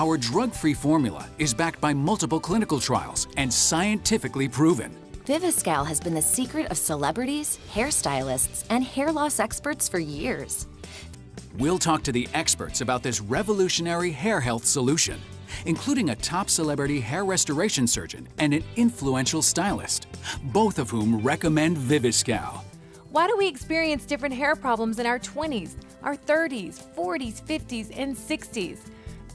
Our drug-free formula is backed by multiple clinical trials and scientifically proven. Viviscal has been the secret of celebrities, hairstylists, and hair loss experts for years. We'll talk to the experts about this revolutionary hair health solution, including a top celebrity hair restoration surgeon and an influential stylist, both of whom recommend Viviscal. Why do we experience different hair problems in our 20s, our 30s, 40s, 50s, and 60s?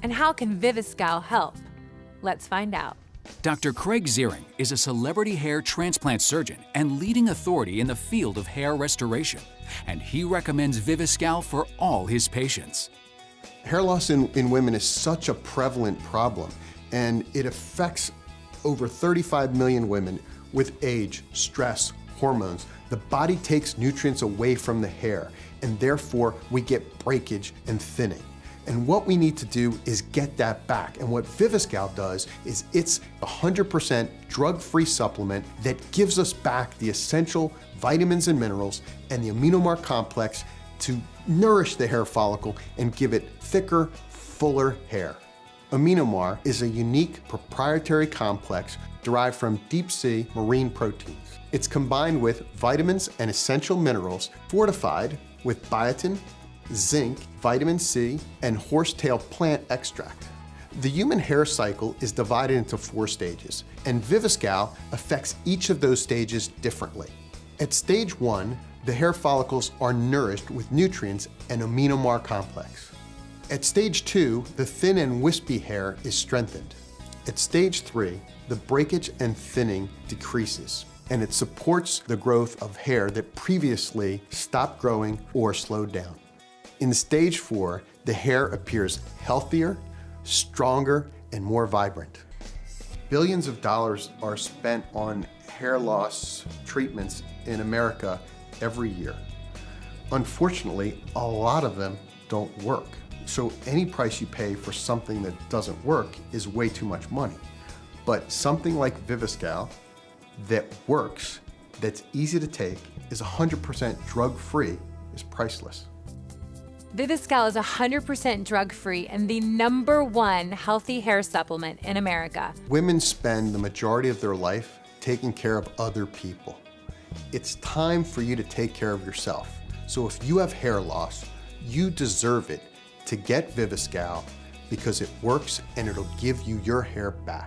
And how can Viviscal help? Let's find out. Dr. Craig Ziering is a celebrity hair transplant surgeon and leading authority in the field of hair restoration, and he recommends Viviscal for all his patients. Hair loss in women is such a prevalent problem, and it affects over 35 million women with age, stress, hormones. The body takes nutrients away from the hair, and therefore we get breakage and thinning. And what we need to do is get that back. And what Viviscal does is it's 100% drug-free supplement that gives us back the essential vitamins and minerals and the amino-mark complex to nourish the hair follicle and give it thicker, fuller hair. Aminomar is a unique proprietary complex derived from deep-sea marine proteins. It's combined with vitamins and essential minerals fortified with biotin, zinc, vitamin C, and horsetail plant extract. The human hair cycle is divided into 4 stages, and Viviscal affects each of those stages differently. At stage 1, the hair follicles are nourished with nutrients and aminomar complex. At stage 2, the thin and wispy hair is strengthened. At stage 3, the breakage and thinning decreases, and it supports the growth of hair that previously stopped growing or slowed down. In stage 4, the hair appears healthier, stronger, and more vibrant. Billions of dollars are spent on hair loss treatments in America every year. Unfortunately, a lot of them don't work. So any price you pay for something that doesn't work is way too much money. But something like Viviscal that works, that's easy to take, is 100% drug-free, is priceless. Viviscal is 100% drug-free and the #1 healthy hair supplement in America. Women spend the majority of their life taking care of other people. It's time for you to take care of yourself. So if you have hair loss, you deserve it to get Viviscal because it works and it'll give you your hair back.